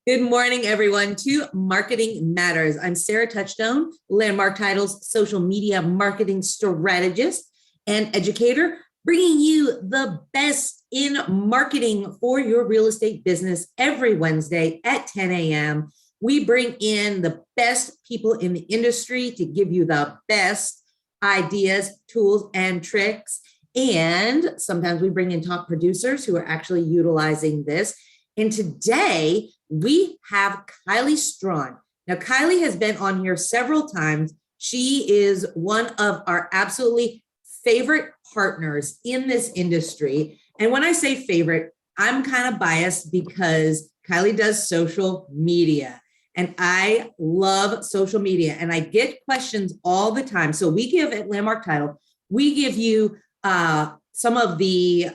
Good morning, everyone, to Marketing Matters. I'm Sarah Touchstone, Landmark Title's social media marketing strategist and educator, bringing you the best in marketing for your real estate business every Wednesday at 10 a.m. We bring in the best people in the industry to give you the best ideas, tools, and tricks. And sometimes we bring in top producers who are actually utilizing this. And today we have Kylie Strawn. Now, Kylie has been on here several times. She is one of our absolutely favorite partners in this industry. And when I say favorite, I'm kind of biased because Kylie does social media. And I love social media. And I get questions all the time. So we give at Landmark Title, we give you some of the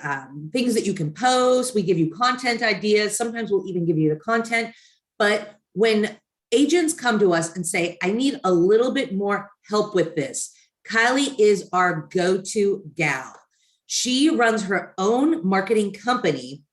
things that you can post. We give you content ideas. Sometimes we'll even give you the content. But when agents come to us and say, I need a little bit more help with this, Kylie is our go-to gal. She runs her own marketing company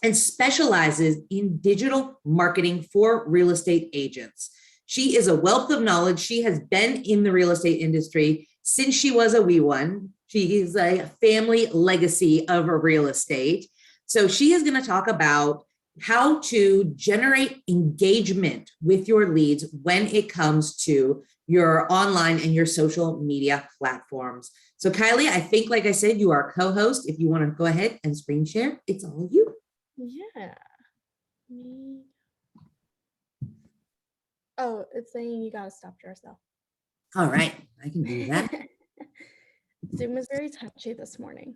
and specializes in digital marketing for real estate agents. She is a wealth of knowledge. She has been in the real estate industry since she was a wee one. She is a family legacy of a real estate. So she is going to talk about how to generate engagement with your leads when it comes to your online and your social media platforms. So Kylie, I think, like I said, you are a co-host. If you want to go ahead and screen share, it's all you. Yeah. Oh, it's saying you got to stop yourself. All right, I can do that. Zoom is very touchy this morning.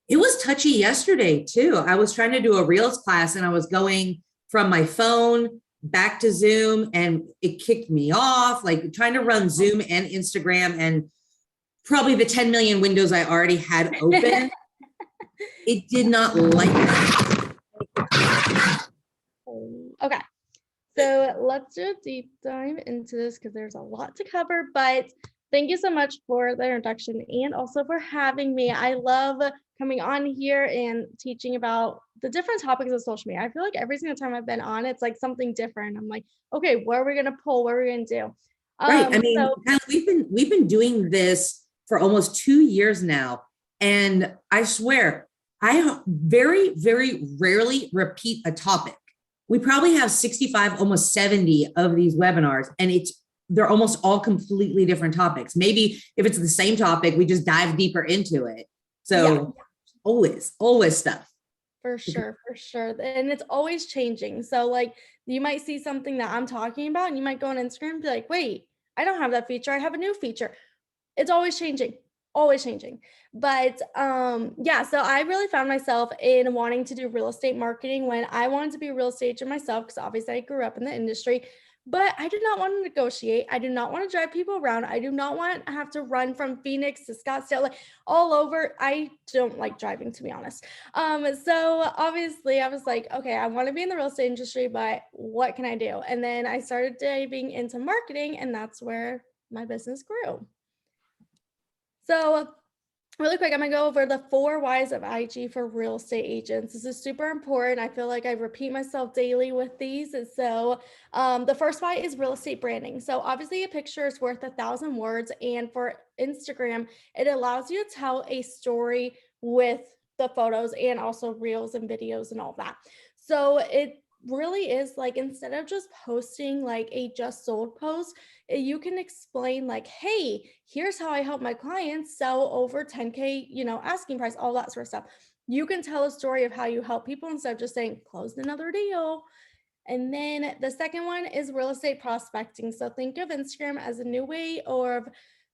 It was touchy yesterday too. I was trying to do a Reels class and I was going from my phone back to Zoom and it kicked me off, like trying to run Zoom and Instagram and probably the 10 million windows I already had open. It did not like that. Okay, so let's do a deep dive into this because there's a lot to cover, but thank you so much for the introduction and also for having me. I love coming on here and teaching about the different topics of social media. I feel like every single time I've been on, it's like something different. I'm like, okay, what are we going to pull? What are we going to do? Right. I mean, we've been doing this for almost 2 years now. And I swear, I very, very rarely repeat a topic. We probably have 65, almost 70 of these webinars, and they're almost all completely different topics. Maybe if it's the same topic, we just dive deeper into it. So always stuff. For sure. And it's always changing. So like you might see something that I'm talking about and you might go on Instagram and be like, wait, I don't have that feature. I have a new feature. It's always changing. But so I really found myself in wanting to do real estate marketing when I wanted to be a real estate agent myself, because obviously I grew up in the industry. But I did not want to negotiate. I do not want to drive people around. I do not want to have to run from Phoenix to Scottsdale, like all over. I don't like driving, to be honest. So obviously I was like, okay, I want to be in the real estate industry, but what can I do? And then I started diving into marketing, and that's where my business grew. So really quick, I'm going to go over the 4 whys of IG for real estate agents. This is super important. I feel like I repeat myself daily with these. And so the first why is real estate branding. So obviously a picture is worth 1,000 words. And for Instagram, it allows you to tell a story with the photos and also reels and videos and all that. So it really is like, instead of just posting like a just sold post, you can explain like, hey, here's how I help my clients sell over 10K, asking price, all that sort of stuff. You can tell a story of how you help people instead of just saying closed another deal. And then the second one is real estate prospecting. So think of Instagram as a new way of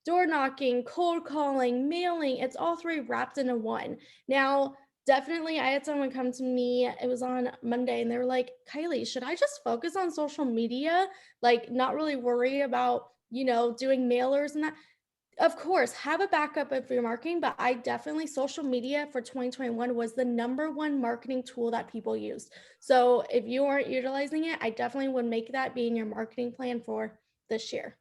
door knocking, cold calling, mailing. It's all 3 wrapped into one. Now, definitely, I had someone come to me, it was on Monday, and they were like, Kylie, should I just focus on social media? Like, not really worry about, doing mailers and that. Of course, have a backup of your marketing, but social media for 2021 was the #1 marketing tool that people used. So if you aren't utilizing it, I definitely would make that be in your marketing plan for this year.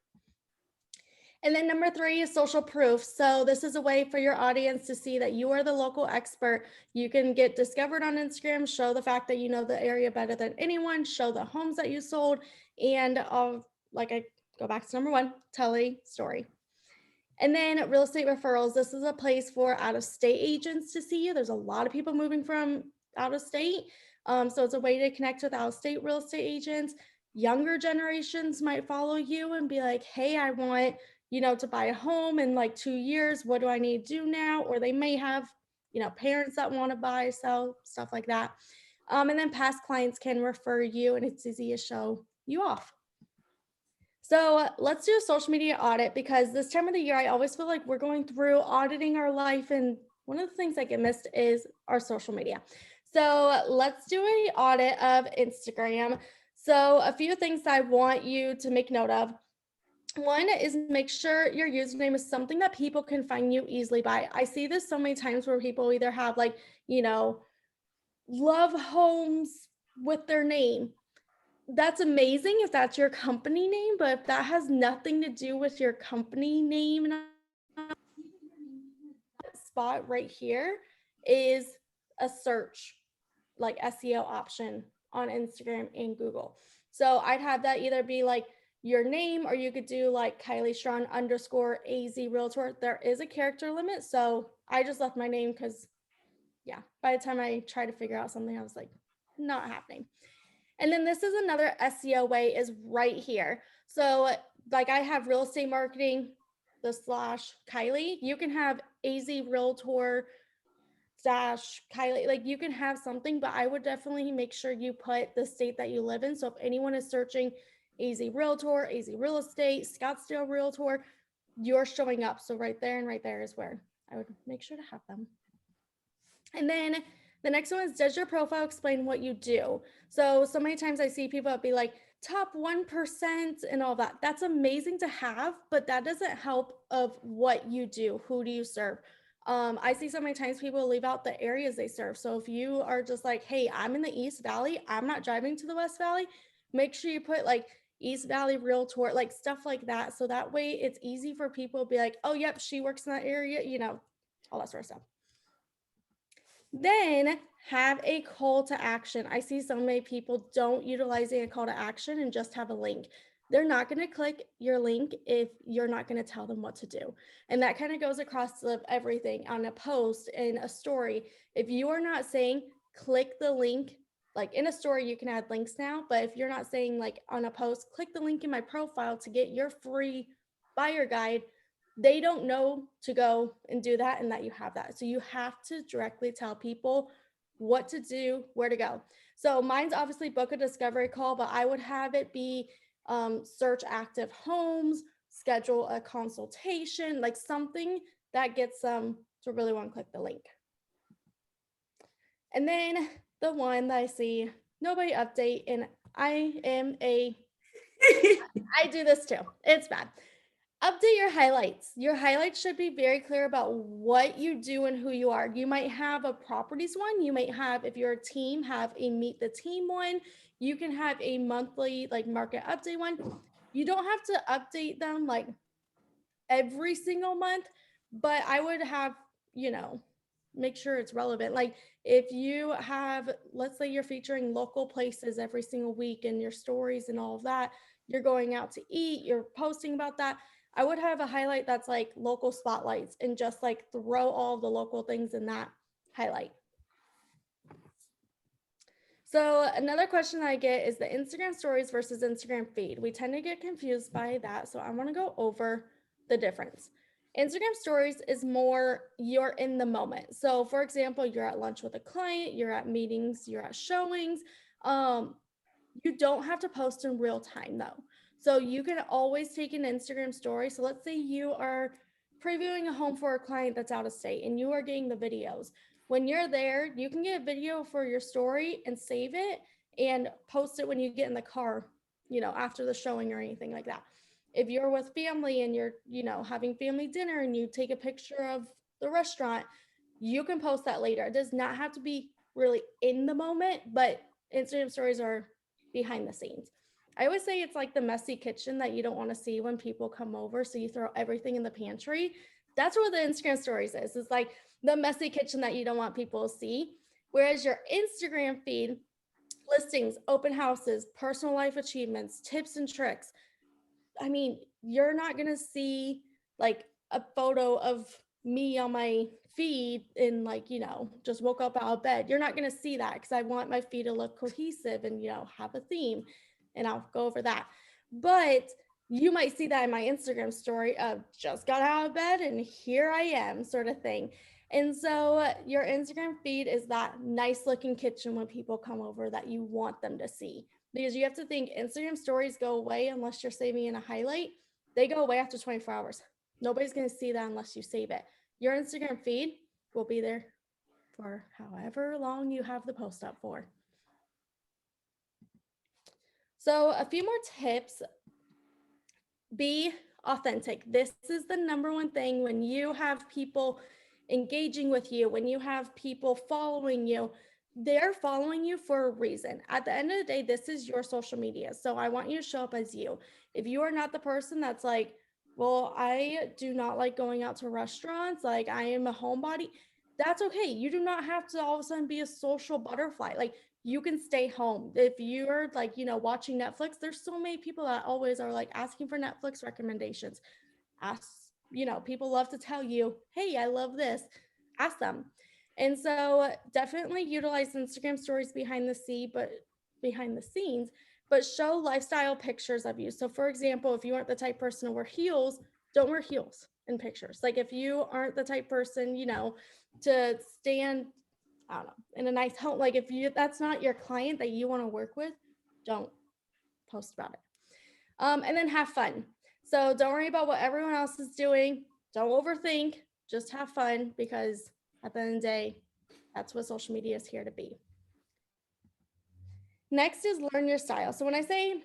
And then number 3 is social proof. So this is a way for your audience to see that you are the local expert. You can get discovered on Instagram, show the fact that you know the area better than anyone, show the homes that you sold, and like I go back to number 1, tell a story. And then real estate referrals. This is a place for out of state agents to see you. There's a lot of people moving from out of state. So it's a way to connect with out of state real estate agents. Younger generations might follow you and be like, hey, I want, to buy a home in like 2 years. What do I need to do now? Or they may have, parents that want to buy, sell, stuff like that. And then past clients can refer you and it's easy to show you off. So let's do a social media audit because this time of the year, I always feel like we're going through auditing our life. And one of the things that get missed is our social media. So let's do an audit of Instagram. So a few things I want you to make note of. One is make sure your username is something that people can find you easily by. I see this so many times where people either have like, love homes with their name. That's amazing if that's your company name, but if that has nothing to do with your company name, spot right here is a search, like SEO option on Instagram and Google. So I'd have that either be like your name, or you could do like Kylie Strawn _AZ Realtor. There is a character limit. So I just left my name because, yeah, by the time I tried to figure out something, I was like, not happening. And then this is another SEO way is right here. So like I have real estate marketing, the /Kylie, you can have AZ Realtor Kylie, like you can have something, but I would definitely make sure you put the state that you live in. So if anyone is searching AZ Realtor, AZ Real Estate, Scottsdale Realtor, you're showing up. So right there and right there is where I would make sure to have them. And then the next one is, does your profile explain what you do? So many times I see people be like top 1% and all that. That's amazing to have, but that doesn't help of what you do. Who do you serve? I see so many times people leave out the areas they serve. So if you are just like, hey, I'm in the East Valley, I'm not driving to the West Valley, make sure you put like East Valley Realtor, like stuff like that. So that way it's easy for people to be like, oh, yep, she works in that area, all that sort of stuff. Then have a call to action. I see so many people don't utilizing a call to action and just have a link. They're not going to click your link if you're not going to tell them what to do. And that kind of goes across everything on a post, in a story. If you are not saying click the link, like in a story, you can add links now, but if you're not saying like on a post, click the link in my profile to get your free buyer guide, they don't know to go and do that and that you have that. So you have to directly tell people what to do, where to go. So mine's obviously book a discovery call, but I would have it be search active homes, schedule a consultation, like something that gets them to really want to click the link. And then the one that I see nobody update, and I do this too. It's bad. Update your highlights. Your highlights should be very clear about what you do and who you are. You might have a properties one. You might have, if you're a team, have a meet the team one. You can have a monthly like market update one. You don't have to update them like every single month, but I would have, make sure it's relevant. Like if you have, let's say you're featuring local places every single week in your stories and all of that, you're going out to eat, you're posting about that. I would have a highlight that's like local spotlights and just like throw all the local things in that highlight. So another question that I get is the Instagram stories versus Instagram feed. We tend to get confused by that. So I want to go over the difference. Instagram stories is more you're in the moment. So for example, you're at lunch with a client, you're at meetings, you're at showings. You don't have to post in real time though. So you can always take an Instagram story. So let's say you are previewing a home for a client that's out of state and you are getting the videos. When you're there, you can get a video for your story and save it and post it when you get in the car, after the showing or anything like that. If you're with family and you're, having family dinner and you take a picture of the restaurant, you can post that later. It does not have to be really in the moment, but Instagram stories are behind the scenes. I always say it's like the messy kitchen that you don't want to see when people come over. So you throw everything in the pantry. That's what the Instagram stories is. It's like the messy kitchen that you don't want people to see. Whereas your Instagram feed, listings, open houses, personal life achievements, tips and tricks. I mean, you're not going to see like a photo of me on my feed and like, just woke up out of bed. You're not going to see that because I want my feed to look cohesive and, have a theme. And I'll go over that. But you might see that in my Instagram story of just got out of bed and here I am sort of thing. And so your Instagram feed is that nice looking kitchen when people come over that you want them to see. Because you have to think Instagram stories go away unless you're saving in a highlight. They go away after 24 hours. Nobody's going to see that unless you save it. Your Instagram feed will be there for however long you have the post up for. So a few more tips. Be authentic. This is the number one thing when you have people engaging with you, when you have people following you, they're following you for a reason. At the end of the day, this is your social media. So I want you to show up as you. If you are not the person that's like, well, I do not like going out to restaurants, like I am a homebody, that's okay. You do not have to all of a sudden be a social butterfly. Like you can stay home. If you're like, watching Netflix, there's so many people that always are like asking for Netflix recommendations. Ask, people love to tell you, hey, I love this. Ask them. And so definitely utilize Instagram stories behind the scenes, but show lifestyle pictures of you. So for example, if you aren't the type person to wear heels, don't wear heels in pictures. Like if you aren't the type person, to stand, I don't know, in a nice home, like that's not your client that you want to work with, don't post about it. And then have fun. So don't worry about what everyone else is doing. Don't overthink, just have fun because at the end of the day, that's what social media is here to be. Next is learn your style. So when I say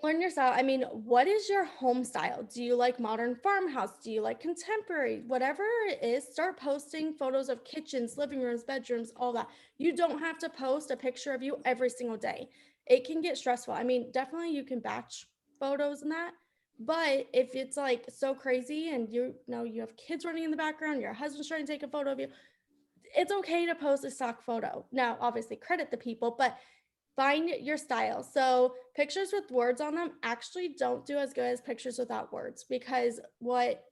learn your style, I mean, what is your home style? Do you like modern farmhouse? Do you like contemporary? Whatever it is, start posting photos of kitchens, living rooms, bedrooms, all that. You don't have to post a picture of you every single day. It can get stressful. I mean, definitely you can batch photos and that. But if it's like so crazy and you have kids running in the background, your husband's trying to take a photo of you, it's okay to post a stock photo. Now, obviously credit the people, but find your style. So pictures with words on them actually don't do as good as pictures without words, because what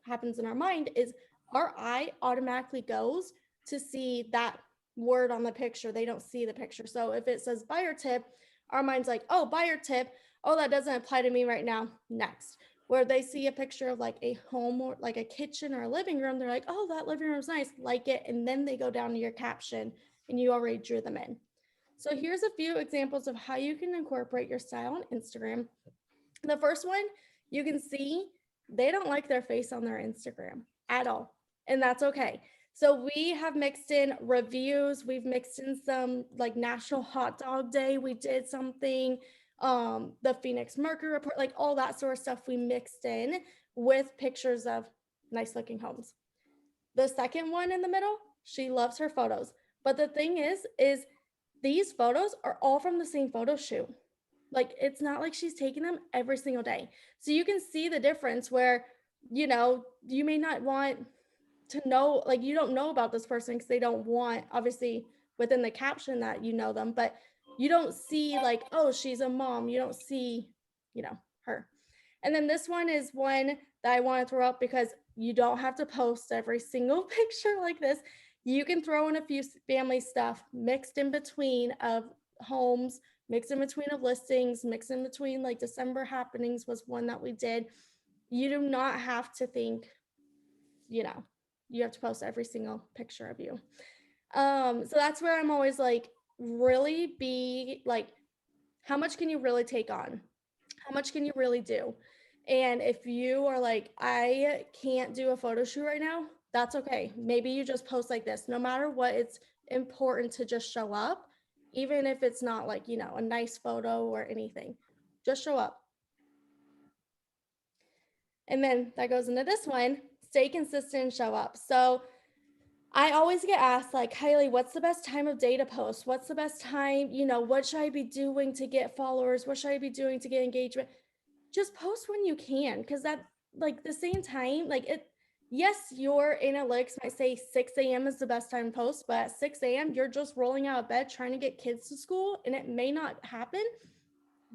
happens in our mind is our eye automatically goes to see that word on the picture. They don't see the picture. So if it says buyer tip, our mind's like, oh, buyer tip. Oh, that doesn't apply to me right now. Next. Where they see a picture of like a home or like a kitchen or a living room, they're like, oh, that living room's nice, like it. And then they go down to your caption and you already drew them in. So here's a few examples of how you can incorporate your style on Instagram. The first one, you can see they don't like their face on their Instagram at all. And that's okay. So we have mixed in reviews. We've mixed in some like National Hot Dog Day. We did something, the Phoenix Mercury Report, like all that sort of stuff we mixed in with pictures of nice looking homes. The second one in the middle, she loves her photos. But the thing is these photos are all from the same photo shoot. Like it's not like she's taking them every single day. So you can see the difference where, you may not want to know, like you don't know about this person because they don't want, obviously within the caption that you know them, but you don't see like, oh, she's a mom. You don't see, her. And then this one is one that I want to throw up because you don't have to post every single picture like this. You can throw in a few family stuff mixed in between of homes, mixed in between of listings, mixed in between like December happenings was one that we did. You do not have to think, you have to post every single picture of you. So that's where I'm always like, really be like, how much can you really take on? How much can you really do? And if you are like, I can't do a photo shoot right now, that's okay. Maybe you just post like this. No matter what, it's important to just show up, even if it's not like, a nice photo or anything. Just show up. And then that goes into this one, stay consistent and show up. So I always get asked like, Kylie, what's the best time of day to post? What's the best time? What should I be doing to get followers? What should I be doing to get engagement? Just post when you can. Cause that like the same time, yes, your analytics might say 6 a.m. is the best time to post, but at 6 a.m., you're just rolling out of bed trying to get kids to school and it may not happen.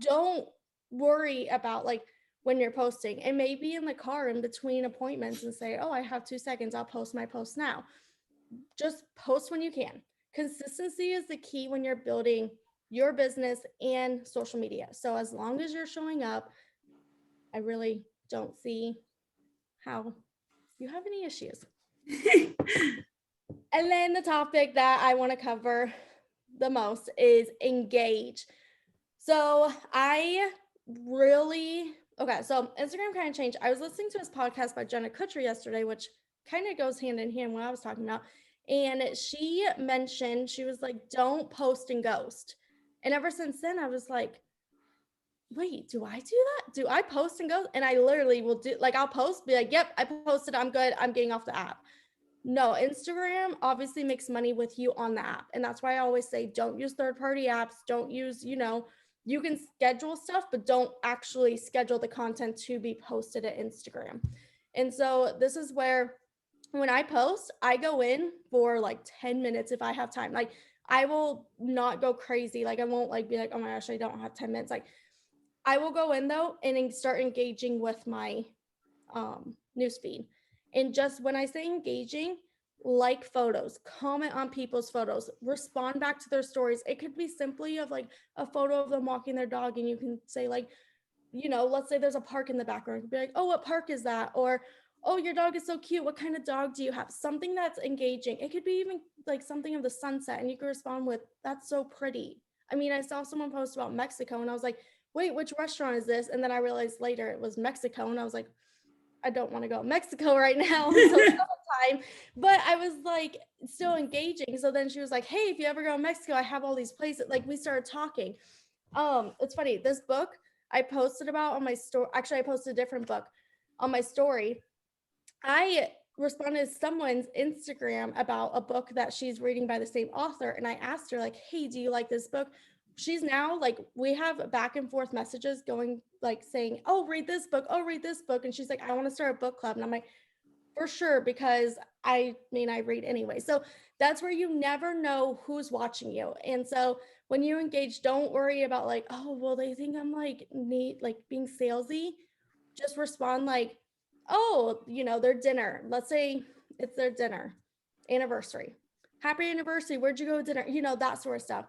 Don't worry about like when you're posting. It may be in the car in between appointments and say, oh, I have 2 seconds. I'll post my post now. Just post when you can. Consistency is the key when you're building your business and social media. So as long as you're showing up, I really don't see how you have any issues. And then the topic that I want to cover the most is engage. So so Instagram kind of changed. I was listening to this podcast by Jenna Kutcher yesterday, which kind of goes hand in hand with what I was talking about. And she mentioned, she was like, don't post and ghost. And ever since then, I was like, wait, do I do that? Do I post and ghost? And I literally will do, like, I'll post, be like, yep, I posted, I'm good, I'm getting off the app. No, Instagram obviously makes money with you on the app. And that's why I always say, don't use third-party apps. Don't use, you can schedule stuff, but don't actually schedule the content to be posted at Instagram. And so this is where when I post, I go in for like 10 minutes if I have time. Like I will not go crazy. Like I won't like be like, oh my gosh, I don't have 10 minutes. Like I will go in though and start engaging with my newsfeed. And just when I say engaging, like photos, comment on people's photos, respond back to their stories. It could be simply of like a photo of them walking their dog, and you can say like, let's say there's a park in the background. You could be like, oh, what park is that? Or, oh, your dog is so cute. What kind of dog do you have? Something that's engaging. It could be even like something of the sunset, and you could respond with, that's so pretty. I mean, I saw someone post about Mexico, and I was like, wait, which restaurant is this? And then I realized later it was Mexico, and I was like, I don't want to go to Mexico right now. So time, but I was like still engaging. So then she was like, hey, if you ever go to Mexico, I have all these places. Like we started talking. It's funny. This book I posted about on my story. Actually, I posted a different book on my story. I responded to someone's Instagram about a book that she's reading by the same author. And I asked her like, hey, do you like this book? She's now like, we have back and forth messages going like saying, oh, read this book. Oh, read this book. And she's like, I want to start a book club. And I'm like, for sure, because I read anyway. So that's where you never know who's watching you. And so when you engage, don't worry about like, oh, well, they think I'm like neat, like being salesy. Just respond like, oh, their dinner. Let's say it's their dinner anniversary. Happy anniversary. Where'd you go to dinner? That sort of stuff.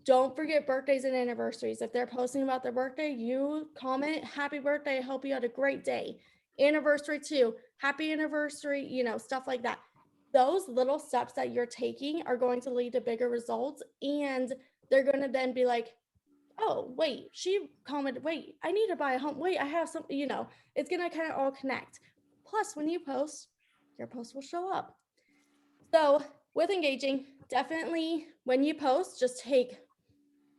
Don't forget birthdays and anniversaries. If they're posting about their birthday, you comment, happy birthday. I hope you had a great day. Anniversary too. Happy anniversary, stuff like that. Those little steps that you're taking are going to lead to bigger results. And they're going to then be like, oh, wait, she commented, wait, I need to buy a home. Wait, I have something, it's going to kind of all connect. Plus, when you post, your post will show up. So with engaging, definitely when you post, just take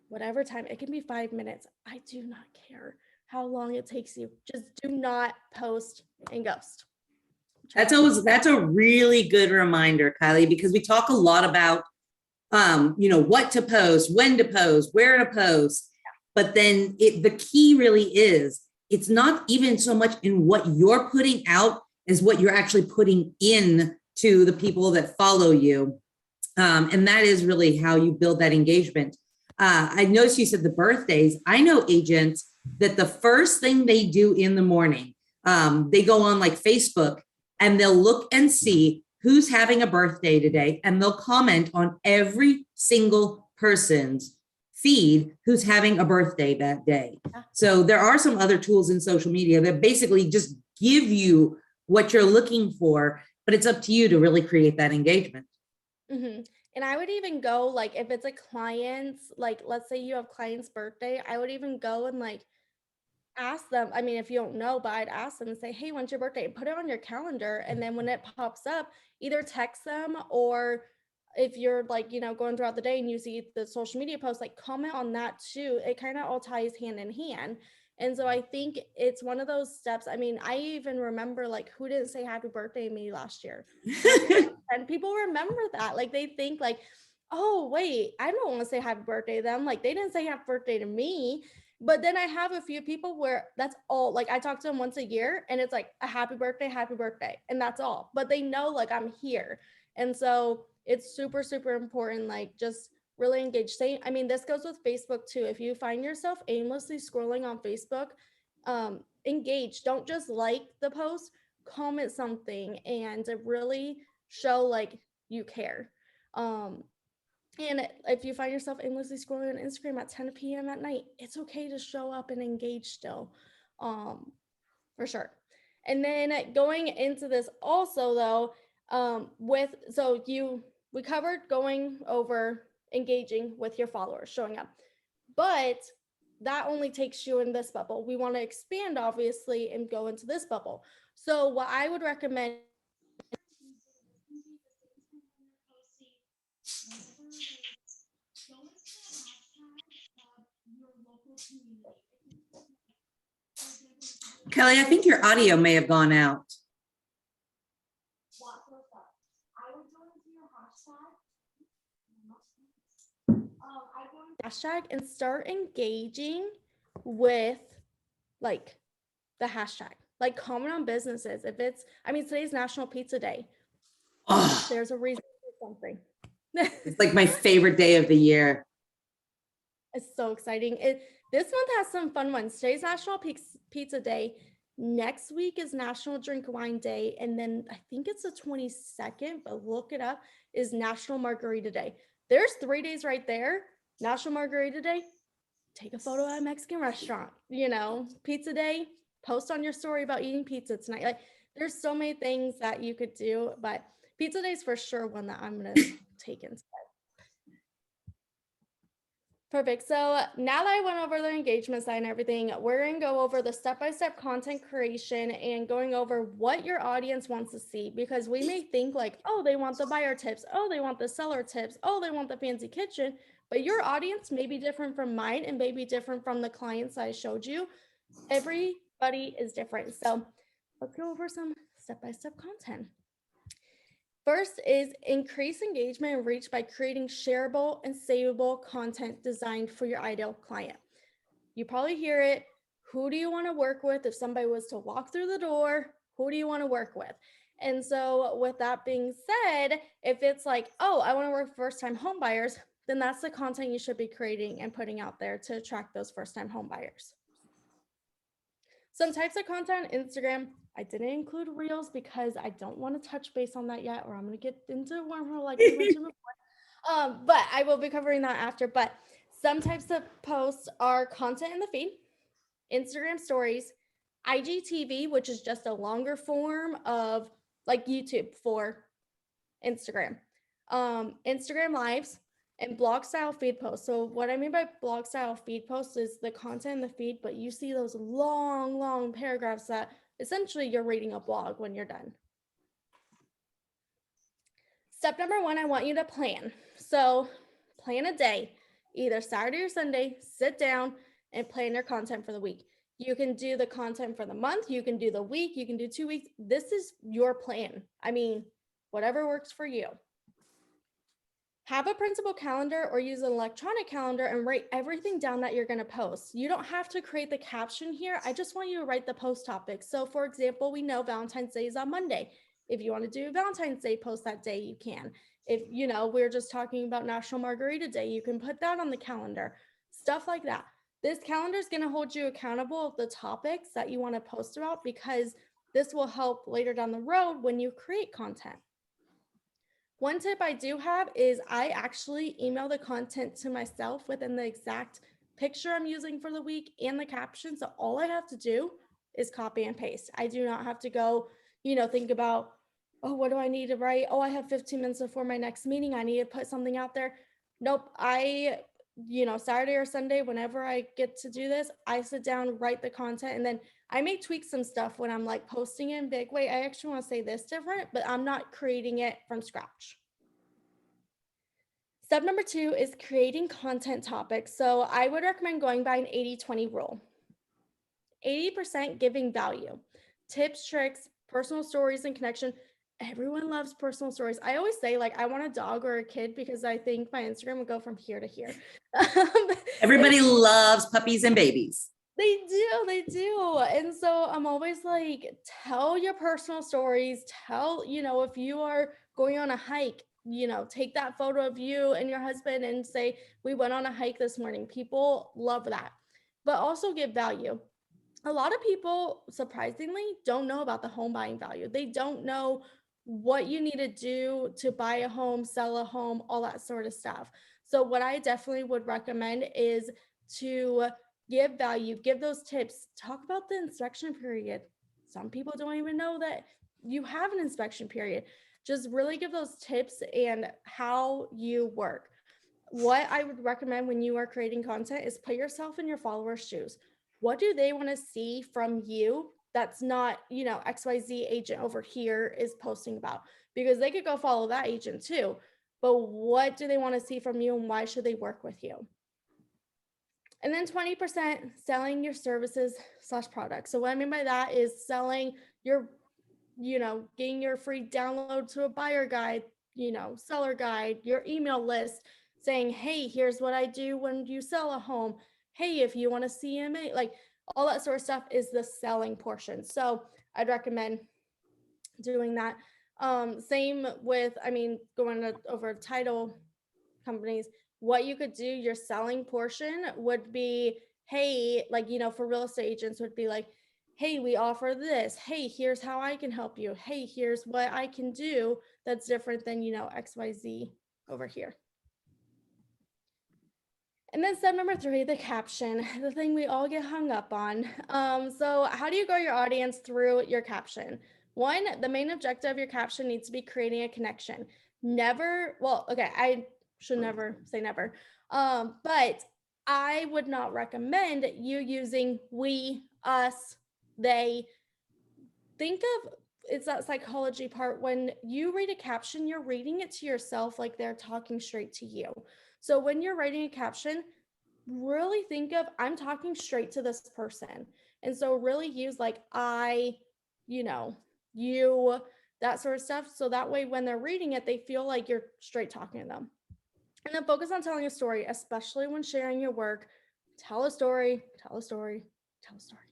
whatever time. It can be 5 minutes. I do not care how long it takes you. Just do not post and ghost. That's a really good reminder, Kylie, because we talk a lot about what to post, when to post, where to post. But then the key really is, it's not even so much in what you're putting out as what you're actually putting in to the people that follow you. And that is really how you build that engagement. I noticed you said the birthdays. I know agents that the first thing they do in the morning, they go on like Facebook and they'll look and see who's having a birthday today, and they'll comment on every single person's feed who's having a birthday that day. So there are some other tools in social media that basically just give you what you're looking for, but it's up to you to really create that engagement. Mm-hmm. And I would even go like, if it's a client's, like, let's say you have client's birthday, I would even go and like ask them. I mean, if you don't know, but I'd ask them and say, hey, when's your birthday? Put it on your calendar. And then when it pops up, either text them, or if you're like, going throughout the day and you see the social media post, like comment on that too. It kind of all ties hand in hand, And so I think it's one of those steps. I mean, I even remember like who didn't say happy birthday to me last year? And people remember that. Like they think like, oh, wait, I don't want to say happy birthday to them. Like they didn't say happy birthday to me. But then I have a few people where that's all, like I talk to them once a year and it's like a happy birthday, and that's all. But they know like I'm here. And so it's super, super important, like just really engage. Say, I mean, this goes with Facebook too. If you find yourself aimlessly scrolling on Facebook, engage. Don't just like the post, comment something and really show like you care. And if you find yourself aimlessly scrolling on Instagram at 10 p.m. at night, it's okay to show up and engage still, for sure. And then going into this also though, we covered going over engaging with your followers, showing up, but that only takes you in this bubble. We want to expand obviously and go into this bubble. So what I would recommend Kelly, I think your audio may have gone out. hashtag and start engaging with like the hashtag, like comment on businesses. If it's, I mean, today's National Pizza Day. Oh, There's a reason for something. it's like my favorite day of the year. It's so exciting. This month has some fun ones. Today's National Pizza Day. Next week is National Drink Wine Day. And then I think it's the 22nd, but look it up, is National Margarita Day. There's 3 days right there. National Margarita Day, take a photo at a Mexican restaurant, Pizza Day, post on your story about eating pizza tonight. Like there's so many things that you could do, but Pizza Day is for sure one that I'm going to take instead. Perfect. So now that I went over the engagement side and everything, we're going to go over the step-by-step content creation and going over what your audience wants to see, because we may think like, oh, they want the buyer tips. Oh, they want the seller tips. Oh, they want the fancy kitchen. But your audience may be different from mine and may be different from the clients I showed you. Everybody is different. So let's go over some step-by-step content. First is increase engagement and reach by creating shareable and savable content designed for your ideal client. You probably hear it. Who do you want to work with? If somebody was to walk through the door, who do you want to work with? And so with that being said, if it's like, oh, I want to work with first-time home buyers, then that's the content you should be creating and putting out there to attract those first-time home buyers. Some types of content on Instagram, I didn't include Reels because I don't want to touch base on that yet, or I'm going to get into a wormhole like we mentioned before. But I will be covering that after. But some types of posts are content in the feed, Instagram stories, IGTV, which is just a longer form of like YouTube for Instagram, Instagram lives, and blog style feed posts. So what I mean by blog style feed posts is the content in the feed, but you see those long paragraphs that essentially you're reading a blog when you're done. Step number 1, I want you to plan. So plan a day, either Saturday or Sunday, sit down and plan your content for the week. You can do the content for the month, you can do the week, you can do 2 weeks. This is your plan. I mean, whatever works for you. Have a printable calendar or use an electronic calendar and write everything down that you're going to post. You don't have to create the caption here. I just want you to write the post topics. So for example, we know Valentine's Day is on Monday. If you want to do a Valentine's Day post that day, you can. If, we're just talking about National Margarita Day, you can put that on the calendar, stuff like that. This calendar is going to hold you accountable of the topics that you want to post about, because this will help later down the road when you create content. One tip I do have is I actually email the content to myself within the exact picture I'm using for the week and the caption. So all I have to do is copy and paste. I do not have to go, think about, oh, what do I need to write? Oh, I have 15 minutes before my next meeting. I need to put something out there. Nope. Saturday or Sunday, whenever I get to do this, I sit down, write the content, and then I may tweak some stuff when I'm like posting it and be like, wait, I actually want to say this different, but I'm not creating it from scratch. Step number 2 is creating content topics. So I would recommend going by an 80-20 rule. 80% giving value, tips, tricks, personal stories, and connection. Everyone loves personal stories. I always say, like, I want a dog or a kid because I think my Instagram would go from here to here. Everybody loves puppies and babies. They do. And so I'm always like, tell your personal stories. Tell, if you are going on a hike, take that photo of you and your husband and say, we went on a hike this morning. People love that. But also give value. A lot of people, surprisingly, don't know about the home buying value. They don't know what you need to do to buy a home, sell a home, all that sort of stuff. So what I definitely would recommend is to give value, give those tips, talk about the inspection period. Some people don't even know that you have an inspection period. Just really give those tips and how you work. What I would recommend when you are creating content is put yourself in your followers' shoes. What do they want to see from you that's not, XYZ agent over here is posting about? Because they could go follow that agent too. But what do they want to see from you and why should they work with you? And then 20% selling your services / products. So what I mean by that is selling your, getting your free download to a buyer guide, seller guide, your email list, saying, hey, here's what I do when you sell a home. Hey, if you want a CMA, like all that sort of stuff is the selling portion. So I'd recommend doing that. Same with, going over title companies, what you could do, your selling portion would be, hey, like, for real estate agents would be like, hey, we offer this. Hey, here's how I can help you. Hey, here's what I can do that's different than, XYZ over here. And then step number 3, the caption, the thing we all get hung up on. So how do you grow your audience through your caption? 1, the main objective of your caption needs to be creating a connection. I should never say never. But I would not recommend you using we, us, they. Think of, it's that psychology part. When you read a caption, you're reading it to yourself like they're talking straight to you. So when you're writing a caption, really think of, I'm talking straight to this person. And so really use like I, you, that sort of stuff. So that way when they're reading it, they feel like you're straight talking to them. And then focus on telling a story, especially when sharing your work. Tell a story, tell a story, tell a story.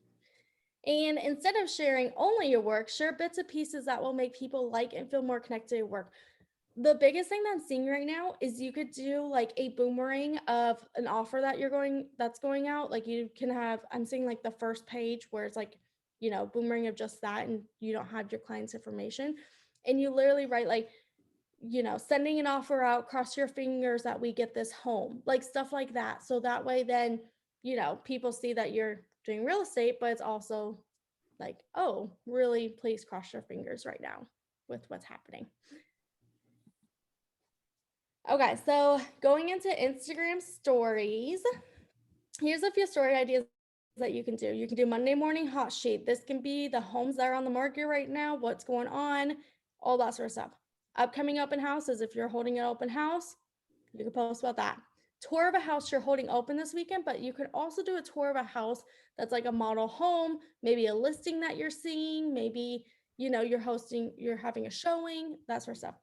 And instead of sharing only your work, share bits and pieces that will make people like and feel more connected to your work. The biggest thing that I'm seeing right now is you could do like a boomerang of an offer that's going out. Like you can have, I'm seeing like the first page where it's like, boomerang of just that, and you don't have your client's information. And you literally write like, sending an offer out, cross your fingers that we get this home, like stuff like that. So that way then, people see that you're doing real estate, but it's also like, oh, really, please cross your fingers right now with what's happening. Okay, so going into Instagram stories, here's a few story ideas that you can do. You can do Monday morning hot sheet. This can be the homes that are on the market right now, what's going on, all that sort of stuff. Upcoming open houses, if you're holding an open house, you can post about that. Tour of a house you're holding open this weekend, but you could also do a tour of a house that's like a model home, maybe a listing that you're seeing, maybe, you're having a showing, that sort of stuff.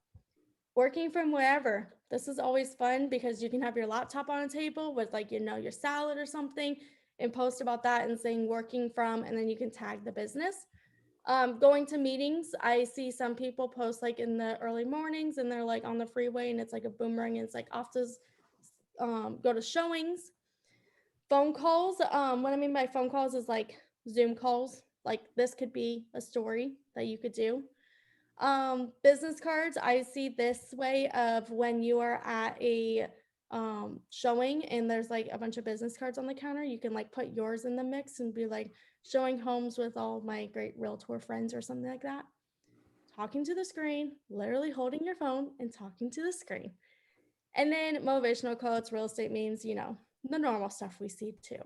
Working from wherever. This is always fun because you can have your laptop on a table with like, your salad or something, and post about that and saying working from, and then you can tag the business. Going to meetings, I see some people post like in the early mornings and they're like on the freeway and it's like a boomerang and it's like off to go to showings. Phone calls, what I mean by phone calls is like Zoom calls. Like this could be a story that you could do. Business cards, I see this way of when you are at a showing and there's like a bunch of business cards on the counter, you can like put yours in the mix and be like showing homes with all my great realtor friends or something like that. Talking to the screen, literally holding your phone and talking to the screen. And then motivational quotes, real estate memes, the normal stuff we see too.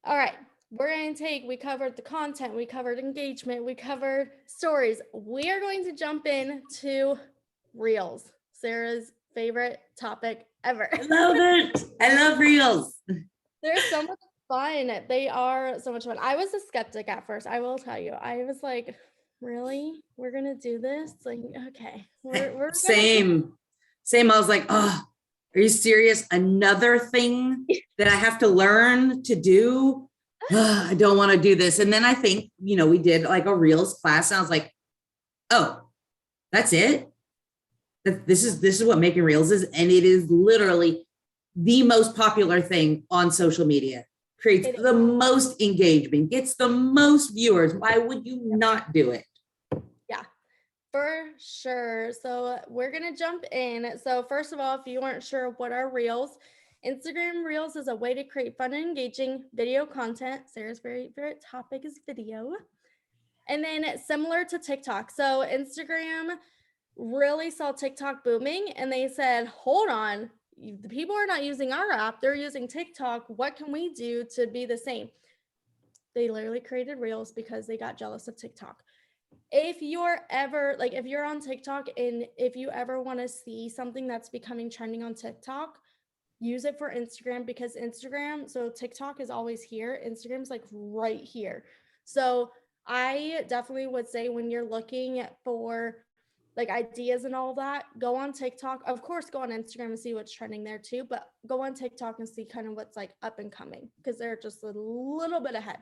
All right. We covered the content, we covered engagement, we covered stories. We are going to jump in to Reels, Sarah's favorite topic ever. I love it. I love Reels. There's so much fun. They are so much fun. I was a skeptic at first. I will tell you. I was like, really? We're gonna do this? Like, okay, we're gonna do Same. I was like, oh, are you serious? Another thing that I have to learn to do? I don't want to do this. And then I think, we did like a Reels class, and I was like, oh, that's it. This is what making Reels is, and it is literally the most popular thing on social media. Creates the most engagement, gets the most viewers. Why would you not do it? Yeah, for sure. So we're gonna jump in. So first of all, if you weren't sure what are Reels, Instagram Reels is a way to create fun and engaging video content. Sarah's favorite topic is video. And then similar to TikTok. So Instagram really saw TikTok booming, and they said, hold on, the people are not using our app, they're using TikTok. What can we do to be the same? They literally created Reels because they got jealous of TikTok. If you're ever like, if you're on TikTok and if you ever want to see something that's becoming trending on TikTok, use it for Instagram, because Instagram, so TikTok is always here, Instagram's like right here. So I definitely would say when you're looking for like ideas and all that, go on TikTok. Of course, go on Instagram and see what's trending there too, but go on TikTok and see kind of what's like up and coming, because they're just a little bit ahead.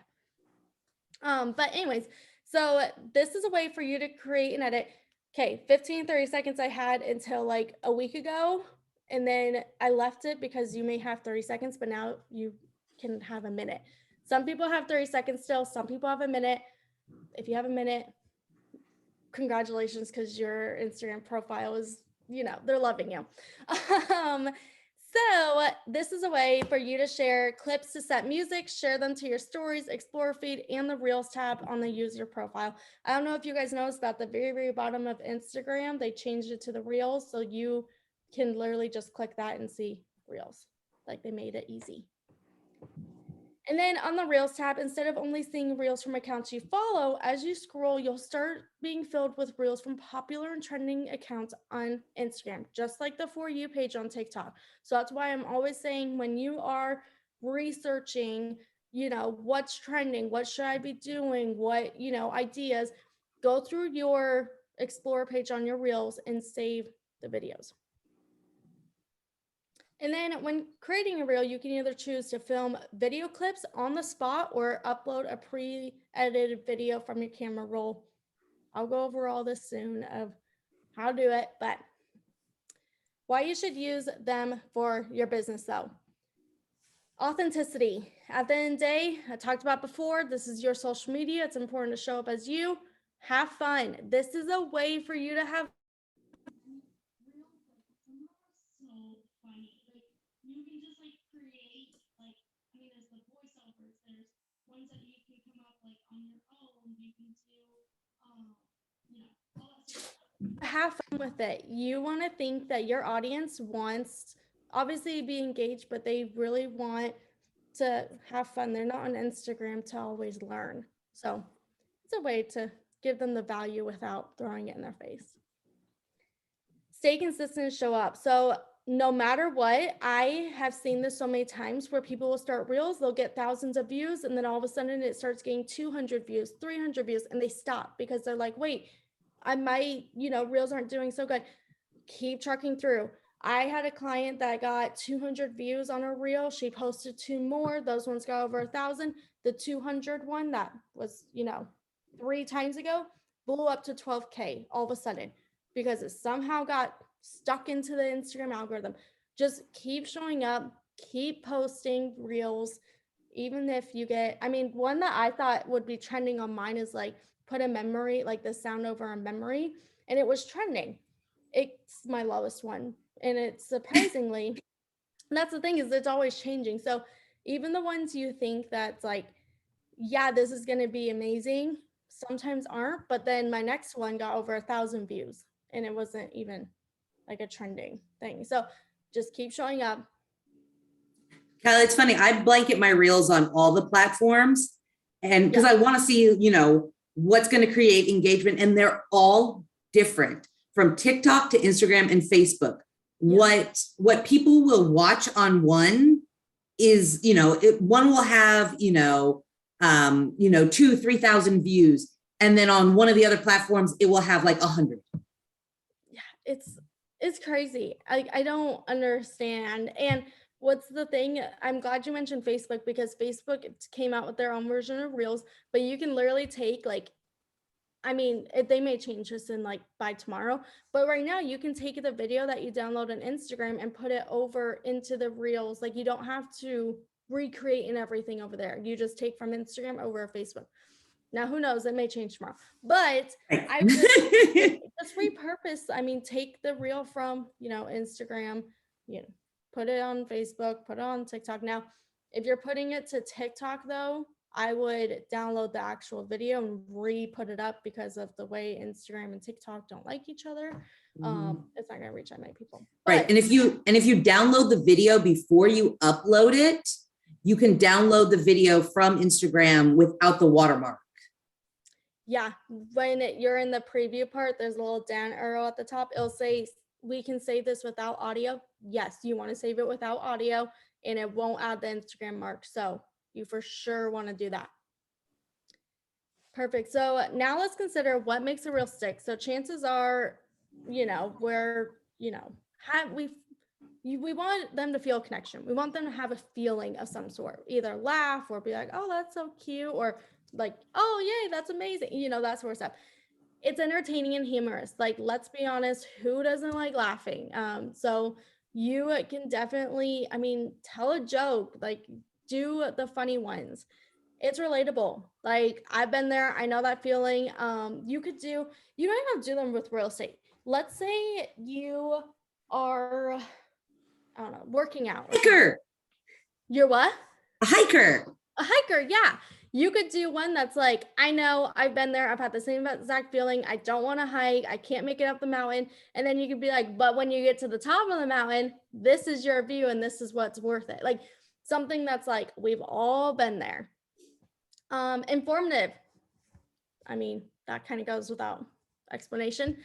But anyways, so this is a way for you to create and edit. Okay, 15, 30 seconds I had until like a week ago. And then I left it because you may have 30 seconds, but now you can have a minute. Some people have 30 seconds still. Some people have a minute. If you have a minute, congratulations, because your Instagram profile is, they're loving you. So this is a way for you to share clips to set music, share them to your stories, Explore feed, and the Reels tab on the user profile. I don't know if you guys noticed that at the very, very bottom of Instagram, they changed it to the Reels. So you can literally just click that and see Reels. Like, they made it easy. And then on the Reels tab, instead of only seeing Reels from accounts you follow, as you scroll, you'll start being filled with Reels from popular and trending accounts on Instagram, just like the For You page on TikTok. So that's why I'm always saying, when you are researching, what's trending, what should I be doing, what, ideas, go through your Explore page on your Reels and save the videos. And then when creating a reel, you can either choose to film video clips on the spot or upload a pre-edited video from your camera roll. I'll go over all this soon of how to do it, but why you should use them for your business though. Authenticity. At the end of the day, I talked about before, this is your social media. It's important to show up as you. Have fun. This is a way for you to have you can just like create, like, I mean, there's the voiceovers, there's ones that you can come up like on your own, you can do, all that sort of stuff. Have fun with it. You want to think that your audience wants, obviously, be engaged, but they really want to have fun. They're not on Instagram to always learn. So it's a way to give them the value without throwing it in their face. Stay consistent and show up. So no matter what, I have seen this so many times where people will start Reels, they'll get thousands of views, and then all of a sudden it starts getting 200 views, 300 views, and they stop because they're like, wait, I might, Reels aren't doing so good. Keep trucking through. I had a client that got 200 views on a Reel. She posted 2 more. Those ones got over 1,000. The 200 one that was, 3 times ago blew up to 12K all of a sudden because it somehow got stuck into the Instagram algorithm. Just keep showing up, keep posting Reels, even if you get, one that I thought would be trending on mine is like put a memory, like the sound over a memory, and it was trending. It's my lowest one, and it's surprisingly, that's the thing, is it's always changing. So even the ones you think that's like, yeah, this is going to be amazing, sometimes aren't. But then my next one got over 1,000 views, and it wasn't even like a trending thing. So just keep showing up. Kyle, it's funny. I blanket my Reels on all the platforms, and because I want to see, what's going to create engagement, and they're all different from TikTok to Instagram and Facebook. What people will watch on one is, one will have, 2,000-3,000 views. And then on one of the other platforms, it will have like 100. Yeah, it's crazy. I don't understand. And what's the thing? I'm glad you mentioned Facebook, because Facebook came out with their own version of Reels, but you can literally take they may change this in by tomorrow, but right now you can take the video that you download on Instagram and put it over into the Reels. Like, you don't have to recreate and everything over there. You just take from Instagram over to Facebook. Now, who knows? It may change tomorrow, but I would just repurpose. Take the reel from, Instagram, put it on Facebook, put it on TikTok. Now, if you're putting it to TikTok though, I would download the actual video and re-put it up, because of the way Instagram and TikTok don't like each other. It's not going to reach that many people. Right. And if you download the video before you upload it, you can download the video from Instagram without the watermark. Yeah. When you're in the preview part, there's a little down arrow at the top. It'll say, we can save this without audio. Yes, you want to save it without audio, and it won't add the Instagram mark. So you for sure want to do that. Perfect. So now let's consider what makes a reel stick. So chances are, we want them to feel a connection. We want them to have a feeling of some sort, either laugh or be like, oh, that's so cute, or like, oh, yay, that's amazing. That sort of stuff. It's entertaining and humorous. Like, let's be honest, who doesn't like laughing? So you can definitely, tell a joke, like do the funny ones. It's relatable. Like, I've been there. I know that feeling. You don't even have to do them with real estate. Let's say you are, I don't know, working out. Hiker. You're what? A hiker. A hiker, yeah. You could do one that's like, I know, I've been there. I've had the same exact feeling. I don't want to hike. I can't make it up the mountain. And then you could be like, but when you get to the top of the mountain, this is your view and this is what's worth it. Like, something that's like, we've all been there. Informative. That kind of goes without explanation.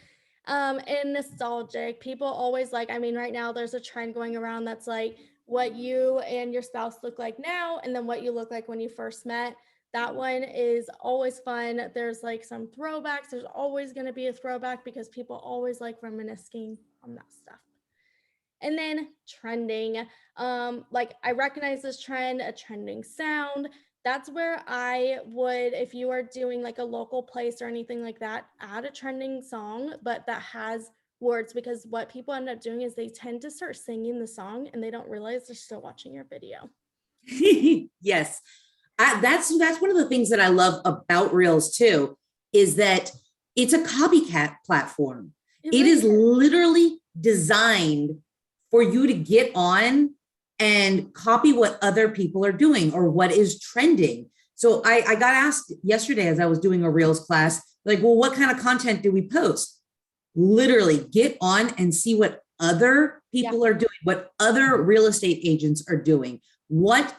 And nostalgic. People always like, right now there's a trend going around that's like what you and your spouse look like now, and then what you look like when you first met. That one is always fun. There's like some throwbacks. There's always going to be a throwback, because people always like reminiscing on that stuff. And then trending. I recognize this trend, a trending sound. That's where I would, if you are doing like a local place or anything like that, add a trending song, but that has words, because what people end up doing is they tend to start singing the song and they don't realize they're still watching your video. Yes. That's one of the things that I love about Reels too, is that it's a copycat platform. It is literally designed for you to get on and copy what other people are doing or what is trending. So I got asked yesterday as I was doing a Reels class, like, well, what kind of content do we post? Literally get on and see what other people are doing, what other real estate agents are doing, what,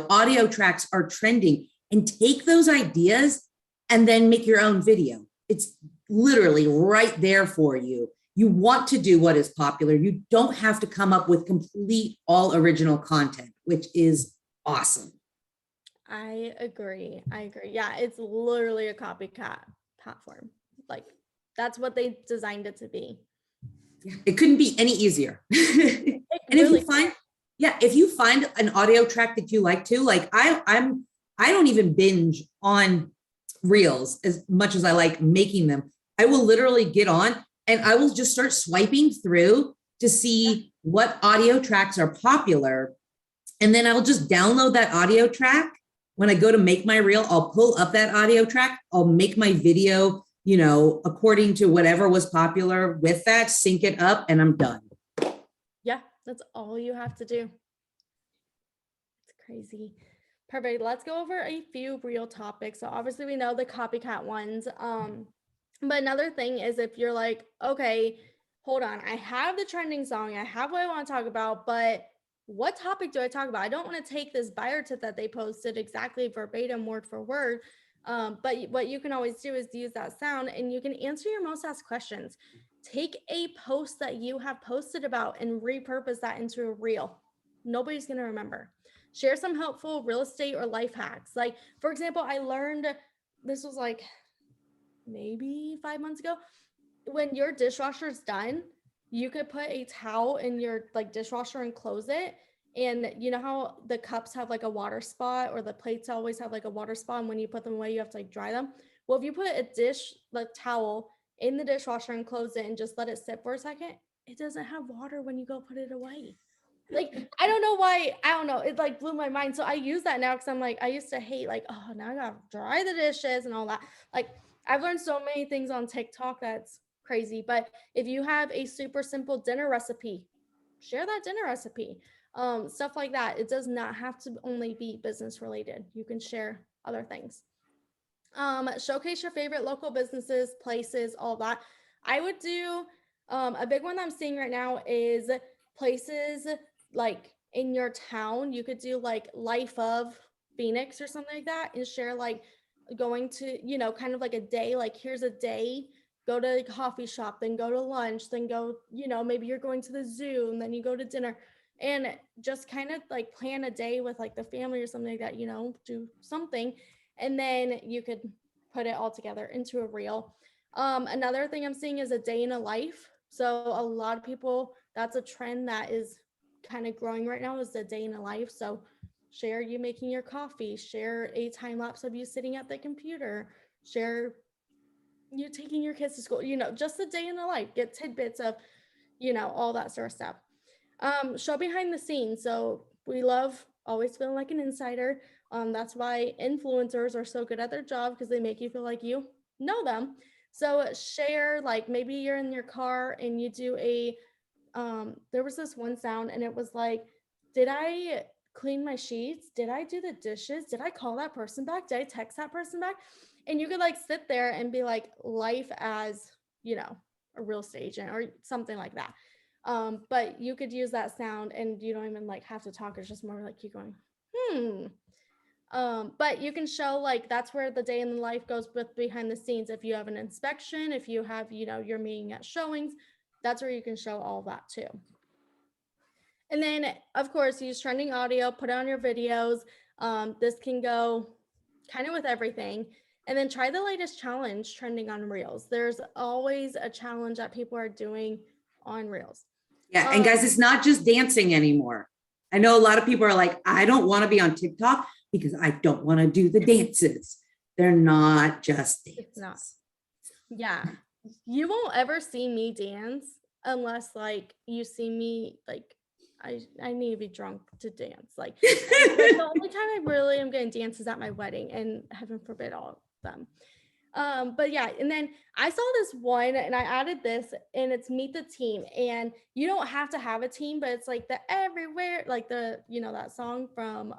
audio tracks are trending, and take those ideas and then make your own video. It's literally right there for you. You want to do what is popular. You don't have to come up with complete all original content, which is awesome. I agree. Yeah, it's literally a copycat platform. Like, that's what they designed it to be. It couldn't be any easier. And really if you find an audio track that you like too, like I don't even binge on Reels as much as I like making them. I will literally get on and I will just start swiping through to see what audio tracks are popular. And then I'll just download that audio track. When I go to make my reel, I'll pull up that audio track. I'll make my video, according to whatever was popular with that, sync it up, and I'm done. Yeah, that's all you have to do. It's crazy. Perfect. Let's go over a few real topics. So obviously we know the copycat ones. But another thing is, if you're like, okay, hold on, I have the trending song, I have what I want to talk about, but what topic do I talk about? I don't want to take this buyer tip that they posted exactly verbatim, word for word. But what you can always do is use that sound, and you can answer your most asked questions. Take a post that you have posted about and repurpose that into a reel. Nobody's going to remember. Share some helpful real estate or life hacks. Like, for example, I learned, this was like maybe 5 months ago, when your dishwasher is done, you could put a towel in your like dishwasher and close it. And you know how the cups have like a water spot, or the plates always have like a water spot, and when you put them away, you have to like dry them. Well, if you put a dish like towel in the dishwasher and close it and just let it sit for a second, it doesn't have water when you go put it away. Like, I don't know why, I don't know, it like blew my mind. So I use that now because I'm like, I used to hate like, oh, now I gotta dry the dishes and all that. Like, I've learned so many things on TikTok that's crazy. But if you have a super simple dinner recipe, share that dinner recipe. Stuff like that. It does not have to only be business related. You can share other things. Showcase your favorite local businesses, places, all that. I would do a big one that I'm seeing right now is places like in your town. You could do like Life of Phoenix or something like that, and share like going to, you know, kind of like a day, like here's a day, go to a coffee shop, then go to lunch, then go, you know, maybe you're going to the zoo and then you go to dinner, and just kind of like plan a day with like the family or something like that, you know, do something. And then you could put it all together into a reel. Another thing I'm seeing is a day in a life. So a lot of people, that's a trend that is kind of growing right now, is the day in a life. So share you making your coffee, share a time lapse of you sitting at the computer, share you taking your kids to school, you know, just a day in the life, get tidbits of, you know, all that sort of stuff. Show behind the scenes. So we love always feeling like an insider. That's why influencers are so good at their job, because they make you feel like you know them. So share, like maybe you're in your car and you do a, there was this one sound and it was like, did I clean my sheets? Did I do the dishes? Did I call that person back? Did I text that person back? And you could like sit there and be like, life as, you know, a real estate agent or something like that. But you could use that sound and you don't even like have to talk. It's just more like you going, but you can show like that's where the day in the life goes with behind the scenes. If you have an inspection, if you have, you know, you're meeting at showings, that's where you can show all that too. And then of course use trending audio, put it on your videos. This can go kind of with everything. And then try the latest challenge trending on Reels. There's always a challenge that people are doing on Reels. Yeah. And guys, it's not just dancing anymore. I know a lot of people are like, I don't want to be on TikTok because I don't want to do the dances. They're not just dances. It's not. Yeah. You won't ever see me dance unless like you see me like I need to be drunk to dance. Like the only time I really am going to dance is at my wedding, and heaven forbid all of them. But yeah, and then I saw this one and I added this, and it's meet the team. And you don't have to have a team, but it's like the everywhere, like the, you know, that song from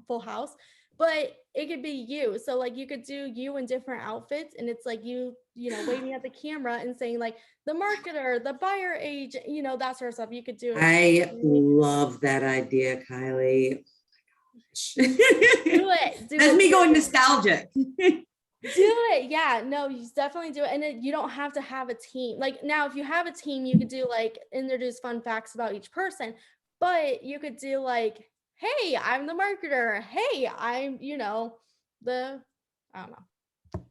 Full House, but it could be you. So like you could do you in different outfits, and it's like you know, waving at the camera and saying like the marketer, the buyer agent, you know, that sort of stuff. You could do it. I love that idea, Kylie. Do it. That's me going nostalgic. Do it. Yeah, no, you definitely do it. And you don't have to have a team. Like now, if you have a team, you could do like introduce fun facts about each person, but you could do like, hey, I'm the marketer. Hey, I'm, you know, I don't know.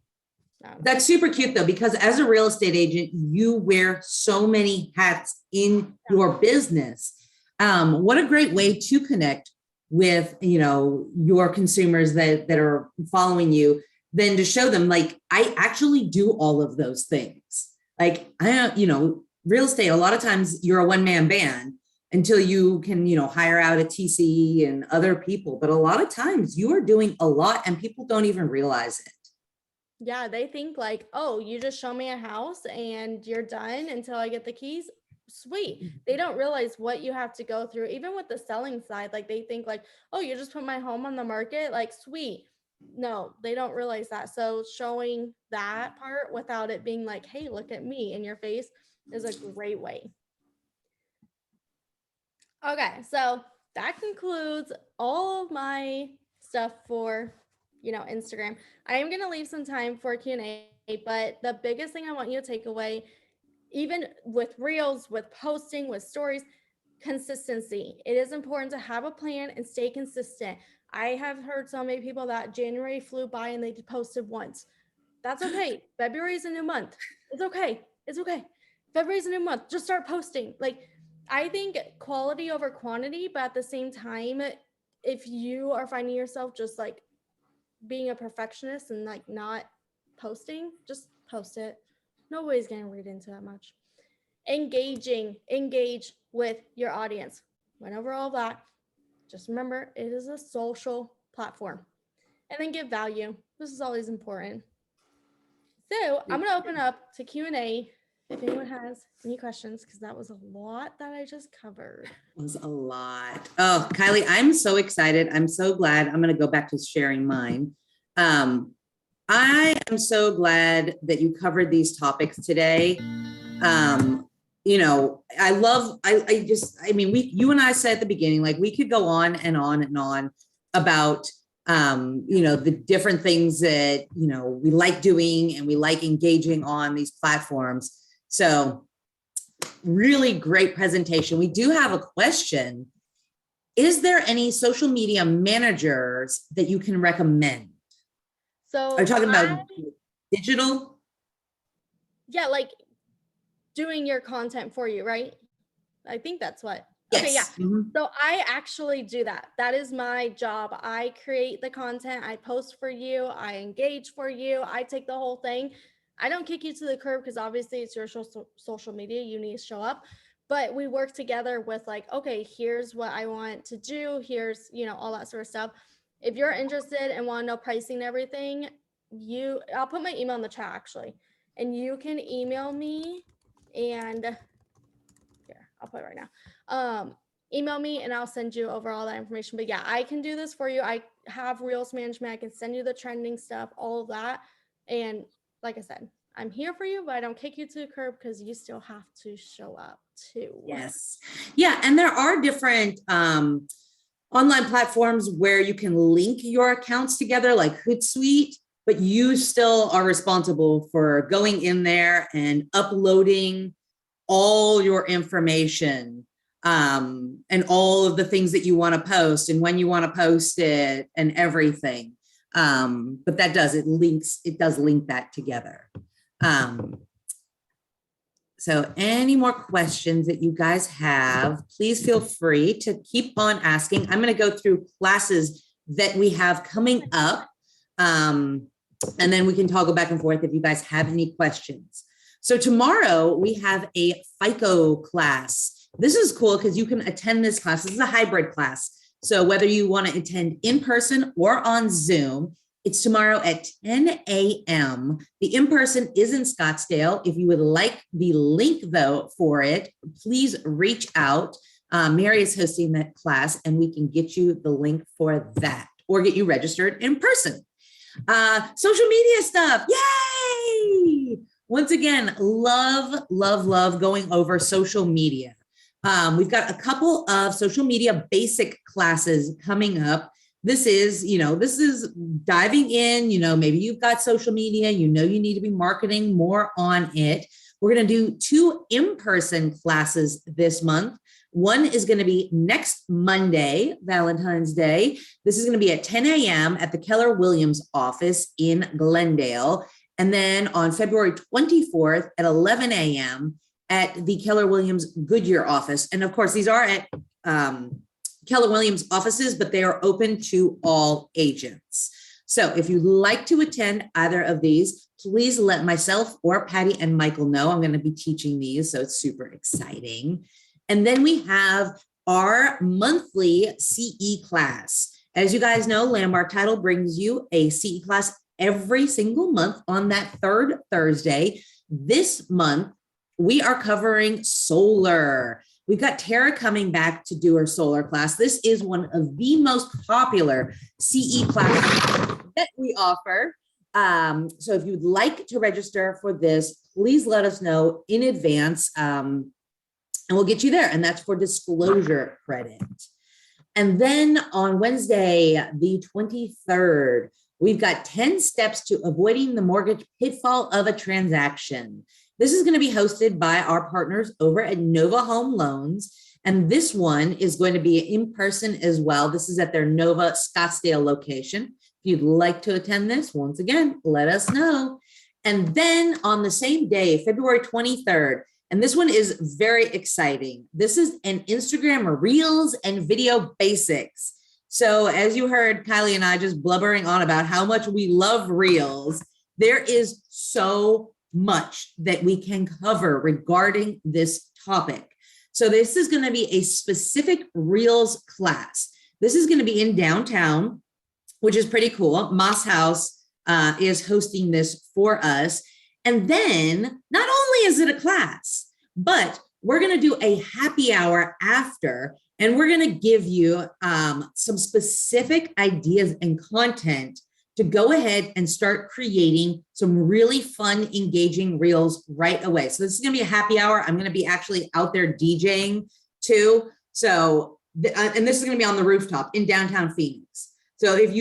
That's super cute though, because as a real estate agent, you wear so many hats in your business. What a great way to connect with, you know, your consumers that are following you, than to show them like, I actually do all of those things. Like, you know, real estate, a lot of times you're a one-man band until you can, you know, hire out a TC and other people. But a lot of times you are doing a lot and people don't even realize it. Yeah, they think like, oh, you just show me a house and you're done until I get the keys. Sweet. They don't realize what you have to go through, even with the selling side. Like they think like, oh, you just put my home on the market, like sweet. No, they don't realize that. So showing that part without it being like, hey, look at me in your face is a great way. Okay, so that concludes all of my stuff for, you know, Instagram. I am going to leave some time for Q&A, but the biggest thing I want you to take away, even with reels, with posting, with stories, consistency. It is important to have a plan and stay consistent. I have heard so many people that January flew by and they posted once. That's okay. February is a new month. It's okay. It's okay. February is a new month. Just start posting. Like, I think quality over quantity, but at the same time, if you are finding yourself just like being a perfectionist and like not posting, just post it. Nobody's gonna read into that much. Engage with your audience. Went over all that. Just remember, it is a social platform. And then give value. This is always important. So I'm going to open up to Q&A if anyone has any questions, because that was a lot that I just covered. It was a lot. Oh, Kylie, I'm so excited. I'm so glad. I'm going to go back to sharing mine. I am so glad that you covered these topics today. You know, I mean, you and I said at the beginning, like we could go on and on and on about, you know, the different things that, you know, we like doing and we like engaging on these platforms. So really great presentation. We do have a question. Is there any social media managers that you can recommend? So are you talking about digital? Yeah, like doing your content for you, right? I think that's what. Yes. Okay, yeah. Mm-hmm. So I actually do that. That is my job. I create the content, I post for you, I engage for you, I take the whole thing. I don't kick you to the curb because obviously it's your social media, you need to show up. But we work together with like, okay, here's what I want to do. Here's, you know, all that sort of stuff. If you're interested and want to know pricing and everything, I'll put my email in the chat actually. And you can email me and here, I'll put it right now. Email me and I'll send you over all that information. But yeah, I can do this for you. I have Reels management. I can send you the trending stuff, all of that. And like I said, I'm here for you, but I don't kick you to the curb because you still have to show up too. Yes. Yeah. And there are different online platforms where you can link your accounts together, like Hootsuite, but you still are responsible for going in there and uploading all your information and all of the things that you want to post and when you want to post it and everything. But that does, it does link that together. So any more questions that you guys have, please feel free to keep on asking. I'm going to go through classes that we have coming up. And then we can toggle back and forth if you guys have any questions. So tomorrow we have a FICO class. This is cool because you can attend this class. This is a hybrid class. So whether you want to attend in person or on Zoom, it's tomorrow at 10 a.m. The in-person is in Scottsdale. If you would like the link though for it, please reach out. Mary is hosting that class and we can get you the link for that or get you registered in person. Social media stuff. Yay! Once again, love going over social media. We've got a couple of social media basic classes coming up. This is diving in, maybe you've got social media, you need to be marketing more on it. We're going to do 2 in-person classes this month. One is going to be next Monday, Valentine's Day. This is going to be at 10 a.m. at the Keller Williams office in Glendale. And then on February 24th at 11 a.m. at the Keller Williams Goodyear office. And of course, these are at Keller Williams offices, but they are open to all agents. So if you'd like to attend either of these, please let myself or Patty and Michael know. I'm going to be teaching these, so it's super exciting. And then we have our monthly CE class. As you guys know, Landmark Title brings you a CE class every single month on that 3rd Thursday. This month, we are covering solar. We've got Tara coming back to do her solar class. This is one of the most popular CE classes that we offer. So if you'd like to register for this, please let us know in advance and we'll get you there. And that's for disclosure credit. And then on Wednesday, the 23rd, we've got 10 steps to avoiding the mortgage pitfall of a transaction. This is going to be hosted by our partners over at Nova Home Loans. And this one is going to be in person as well. This is at their Nova Scottsdale location. If you'd like to attend this, once again, let us know. And then on the same day, February 23rd, and this one is very exciting. This is an Instagram Reels and video basics. So as you heard Kylie and I just blubbering on about how much we love Reels, there is so much that we can cover regarding this topic. So this is going to be a specific Reels class. This is going to be in downtown, which is pretty cool. Moss House is hosting this for us. And then not only is it a class, but we're going to do a happy hour after, and we're going to give you some specific ideas and content to go ahead and start creating some really fun, engaging reels right away. So this is going to be a happy hour. I'm going to be actually out there DJing too. So, and this is going to be on the rooftop in downtown Phoenix. So if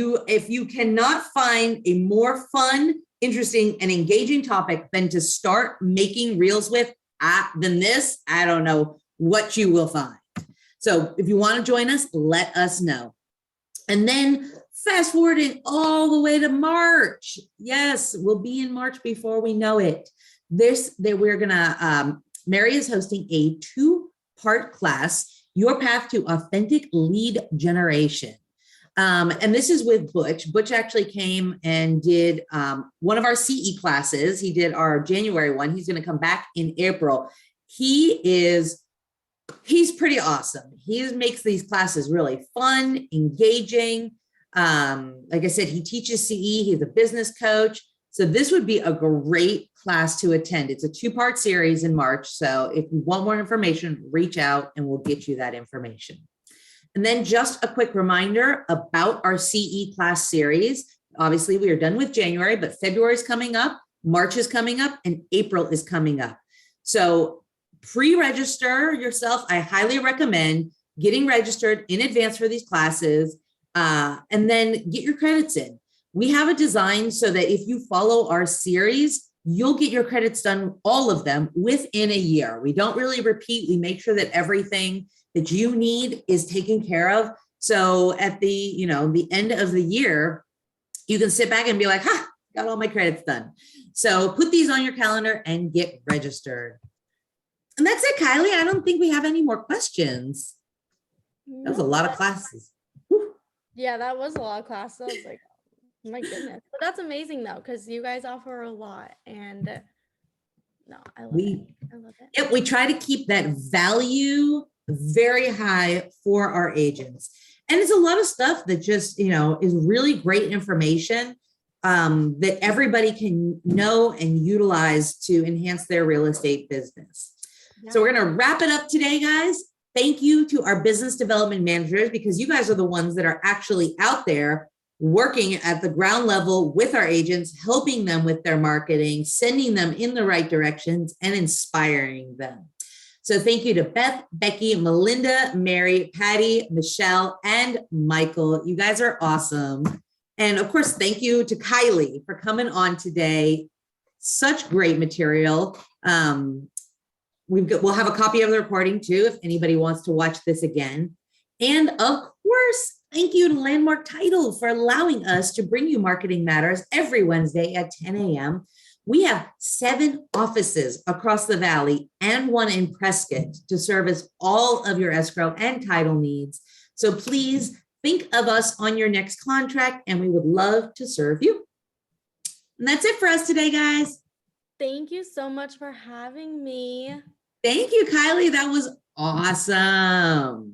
you cannot find a more fun, interesting, and engaging topic than to start making reels with, than this, I don't know what you will find. So if you want to join us, let us know. And then fast forwarding all the way to March. Yes, we'll be in March before we know it. We're gonna, Mary is hosting a 2-part class, Your Path to Authentic Lead Generation. And this is with Butch. Butch actually came and did one of our CE classes. He did our January one. He's going to come back in April. He's pretty awesome. He makes these classes really fun, engaging. Like I said, he teaches CE. He's a business coach. So this would be a great class to attend. It's a 2-part series in March. So if you want more information, reach out and we'll get you that information. And then just a quick reminder about our CE class series. Obviously, we are done with January, but February is coming up, March is coming up, and April is coming up. So pre-register yourself. I highly recommend getting registered in advance for these classes, and then get your credits in. We have a design so that if you follow our series, you'll get your credits done, all of them, within a year. We don't really repeat. We make sure that everything that you need is taken care of. So at the end of the year, you can sit back and be like, got all my credits done. So put these on your calendar and get registered. And that's it, Kylie. I don't think we have any more questions. That was a lot of classes. Yeah, that was a lot of classes. I was like, oh my goodness. But that's amazing though, because you guys offer a lot. And no, I love it. I love it. Yeah, we try to keep that value very high for our agents. And it's a lot of stuff that just, is really great information that everybody can know and utilize to enhance their real estate business. Yeah. So we're going to wrap it up today, guys. Thank you to our business development managers, because you guys are the ones that are actually out there working at the ground level with our agents, helping them with their marketing, sending them in the right directions, and inspiring them. So thank you to Beth, Becky, Melinda, Mary, Patty, Michelle, and Michael. You guys are awesome. And of course, thank you to Kylie for coming on today. Such great material. We'll have a copy of the recording too, if anybody wants to watch this again. And of course, thank you to Landmark Title for allowing us to bring you Marketing Matters every Wednesday at 10 a.m. We have 7 offices across the valley and 1 in Prescott to service all of your escrow and title needs. So please think of us on your next contract, and we would love to serve you. And that's it for us today, guys. Thank you so much for having me. Thank you, Kylie. That was awesome.